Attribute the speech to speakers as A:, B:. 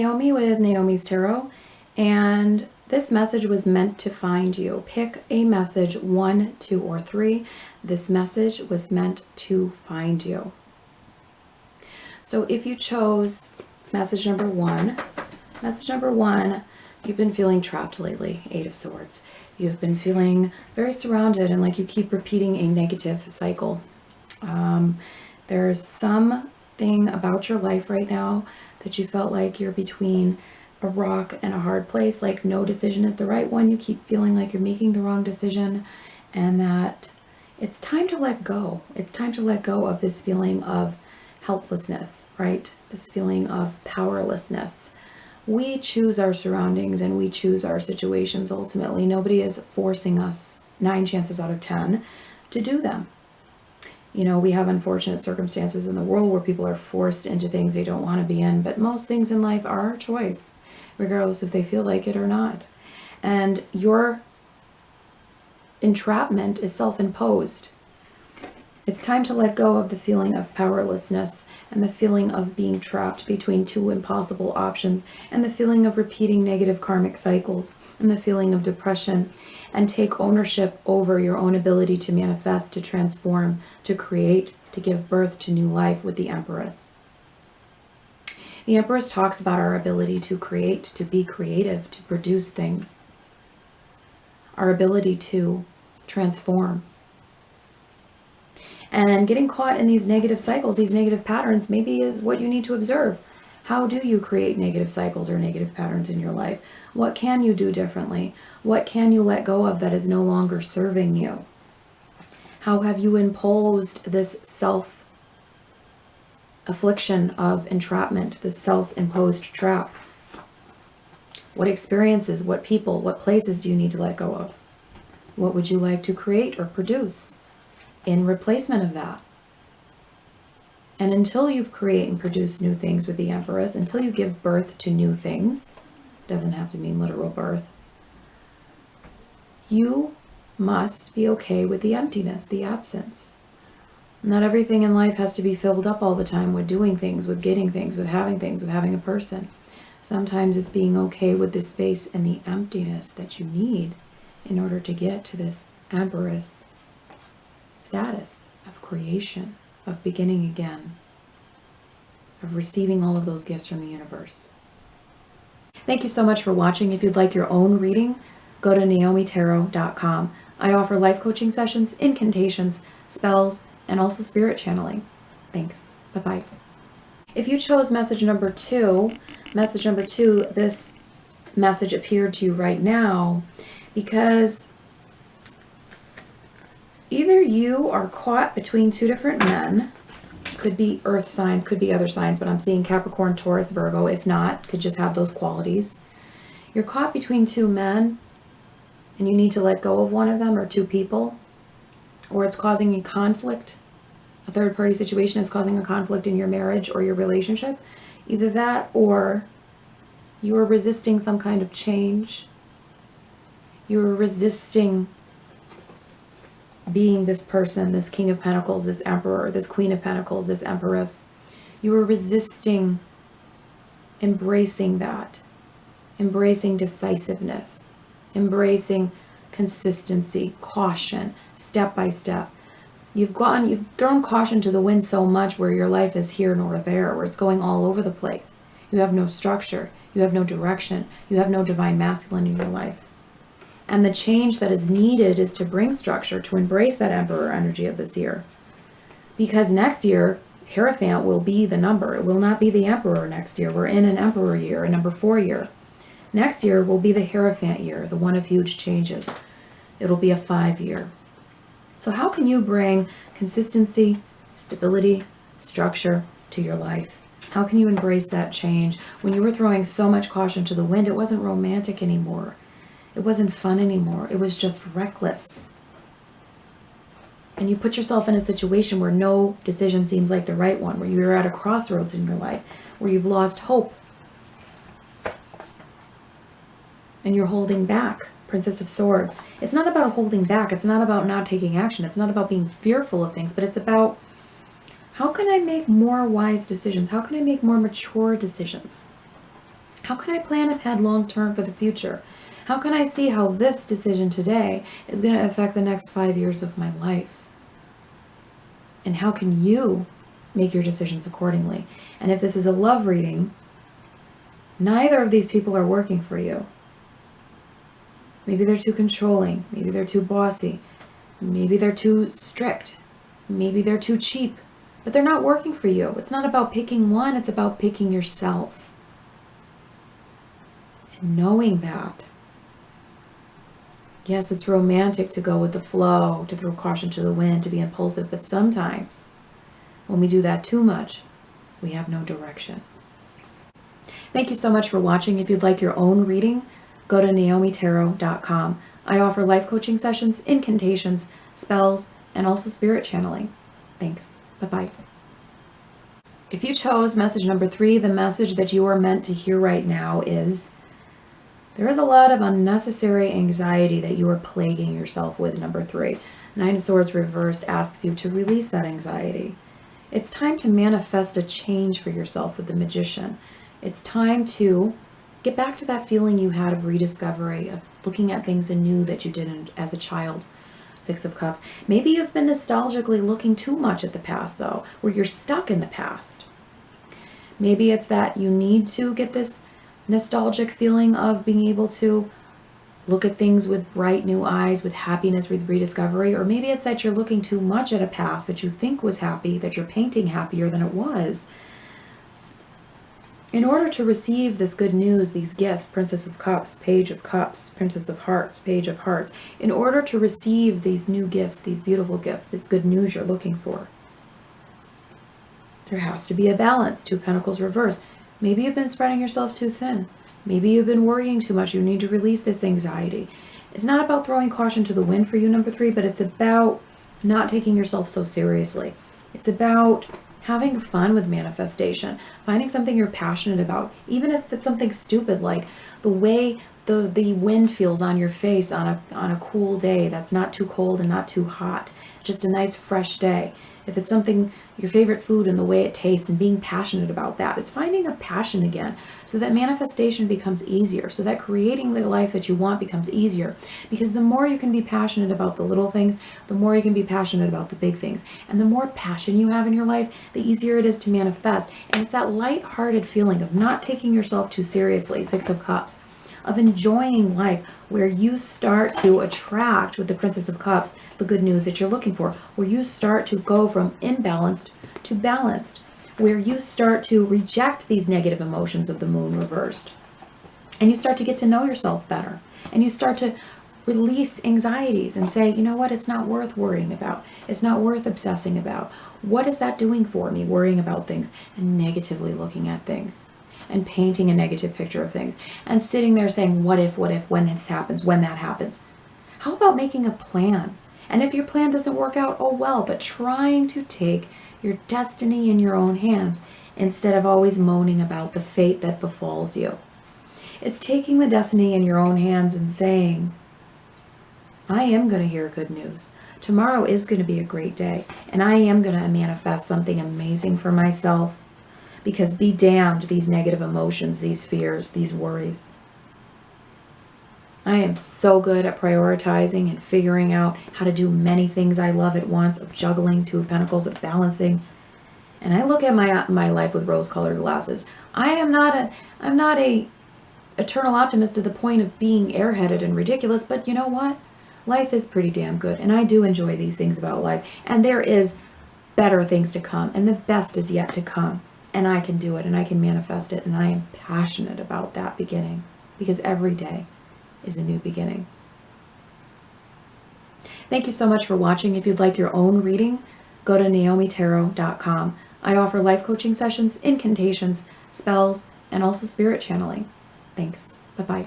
A: Naomi with Naomi's Tarot, and this message was meant to find you. Pick a message, 1, 2, or 3. This message was meant to find you. So if you chose message number 1, you've been feeling trapped lately, 8 of Swords. You've been feeling very surrounded and like you keep repeating a negative cycle. There's something about your life right now that you felt like you're between a rock and a hard place, like no decision is the right one. You keep feeling like you're making the wrong decision and that it's time to let go. It's time to let go of this feeling of helplessness, right? This feeling of powerlessness. We choose our surroundings and we choose our situations ultimately. Nobody is forcing us 9 chances out of 10 to do them. You know, we have unfortunate circumstances in the world where people are forced into things they don't want to be in, but most things in life are our choice, regardless if they feel like it or not. And your entrapment is self-imposed. It's time to let go of the feeling of powerlessness and the feeling of being trapped between 2 impossible options and the feeling of repeating negative karmic cycles and the feeling of depression, and take ownership over your own ability to manifest, to transform, to create, to give birth to new life with the Empress. The Empress talks about our ability to create, to be creative, to produce things, our ability to transform. And getting caught in these negative cycles, these negative patterns, maybe is what you need to observe. How do you create negative cycles or negative patterns in your life? What can you do differently? What can you let go of that is no longer serving you? How have you imposed this self-affliction of entrapment, this self-imposed trap? What experiences, what people, what places do you need to let go of? What would you like to create or produce in replacement of that? And until you create and produce new things with the Empress, until you give birth to new things, doesn't have to mean literal birth, you must be okay with the emptiness, the absence. Not everything in life has to be filled up all the time with doing things, with getting things, with having a person. Sometimes it's being okay with the space and the emptiness that you need in order to get to this Empress status of creation, of beginning again, of receiving all of those gifts from the universe. Thank you so much for watching. If you'd like your own reading, go to naomitarot.com. I offer life coaching sessions, incantations, spells, and also spirit channeling. Thanks. Bye-bye. If you chose message number 2, this message appeared to you right now because either you are caught between 2 different men, could be earth signs, could be other signs, but I'm seeing Capricorn, Taurus, Virgo. If not, could just have those qualities. You're caught between 2 men and you need to let go of one of them, or 2 people, or it's causing a conflict. A third party situation is causing a conflict in your marriage or your relationship. Either that or you are resisting some kind of change. You are resisting being this person, this King of Pentacles, this Emperor, this Queen of Pentacles, this Empress. You are resisting embracing that, embracing decisiveness, embracing consistency, caution, step by step. You've thrown caution to the wind so much where your life is here nor there, where it's going all over the place. You have no structure, you have no direction, you have no divine masculine in your life. And the change that is needed is to bring structure, to embrace that Emperor energy of this year. Because next year, Hierophant will be the number. It will not be the Emperor next year. We're in an Emperor year, a number 4 year. Next year will be the Hierophant year, the one of huge changes. It'll be a 5 year. So how can you bring consistency, stability, structure to your life? How can you embrace that change? When you were throwing so much caution to the wind, it wasn't romantic anymore. It wasn't fun anymore. It was just reckless. And you put yourself in a situation where no decision seems like the right one, where you're at a crossroads in your life, where you've lost hope. And you're holding back. Princess of Swords. It's not about holding back. It's not about not taking action. It's not about being fearful of things, but it's about, how can I make more wise decisions? How can I make more mature decisions? How can I plan ahead long term for the future? How can I see how this decision today is going to affect the next 5 years of my life? And how can you make your decisions accordingly? And if this is a love reading, neither of these people are working for you. Maybe they're too controlling. Maybe they're too bossy. Maybe they're too strict. Maybe they're too cheap. But they're not working for you. It's not about picking one. It's about picking yourself. And knowing that. Yes, it's romantic to go with the flow, to throw caution to the wind, to be impulsive. But sometimes, when we do that too much, we have no direction. Thank you so much for watching. If you'd like your own reading, go to naomitarot.com. I offer life coaching sessions, incantations, spells, and also spirit channeling. Thanks. Bye-bye. If you chose message number 3, the message that you are meant to hear right now is, there is a lot of unnecessary anxiety that you are plaguing yourself with, number 3. 9 of Swords reversed asks you to release that anxiety. It's time to manifest a change for yourself with the Magician. It's time to get back to that feeling you had of rediscovery, of looking at things anew that you didn't as a child. 6 of Cups. Maybe you've been nostalgically looking too much at the past, though, where you're stuck in the past. Maybe it's that you need to get this nostalgic feeling of being able to look at things with bright new eyes, with happiness, with rediscovery. Or maybe it's that you're looking too much at a past that you think was happy, that you're painting happier than it was. In order to receive this good news, these gifts, Princess of Cups, Page of Cups, Princess of Hearts, Page of Hearts, in order to receive these new gifts, these beautiful gifts, this good news you're looking for, there has to be a balance. 2 Pentacles reversed. Maybe you've been spreading yourself too thin. Maybe you've been worrying too much. You need to release this anxiety. It's not about throwing caution to the wind for you, number 3, but it's about not taking yourself so seriously. It's about having fun with manifestation, finding something you're passionate about, even if it's something stupid like the way the wind feels on your face on a cool day that's not too cold and not too hot, just a nice fresh day. If it's something, your favorite food and the way it tastes, and being passionate about that, it's finding a passion again so that manifestation becomes easier, so that creating the life that you want becomes easier. Because the more you can be passionate about the little things, the more you can be passionate about the big things. And the more passion you have in your life, the easier it is to manifest. And it's that light-hearted feeling of not taking yourself too seriously, 6 of Cups, of enjoying life, where you start to attract, with the Princess of Cups, the good news that you're looking for, where you start to go from imbalanced to balanced, where you start to reject these negative emotions of the Moon reversed, and you start to get to know yourself better, and you start to release anxieties and say, you know what, it's not worth worrying about. It's not worth obsessing about. What is that doing for me, worrying about things and negatively looking at things? And painting a negative picture of things and sitting there saying, what if, when this happens, when that happens. How about making a plan? And if your plan doesn't work out, oh well, but trying to take your destiny in your own hands instead of always moaning about the fate that befalls you. It's taking the destiny in your own hands and saying, I am going to hear good news. Tomorrow is going to be a great day, and I am going to manifest something amazing for myself. Because be damned, these negative emotions, these fears, these worries. I am so good at prioritizing and figuring out how to do many things I love at once, of juggling, 2 of Pentacles, of balancing. And I look at my life with rose-colored glasses. I'm not a eternal optimist to the point of being airheaded and ridiculous, but you know what? Life is pretty damn good, and I do enjoy these things about life. And there is better things to come, and the best is yet to come. And I can do it, and I can manifest it, and I am passionate about that beginning, because every day is a new beginning. Thank you so much for watching. If you'd like your own reading, go to naomitarot.com. I offer life coaching sessions, incantations, spells, and also spirit channeling. Thanks. Bye-bye.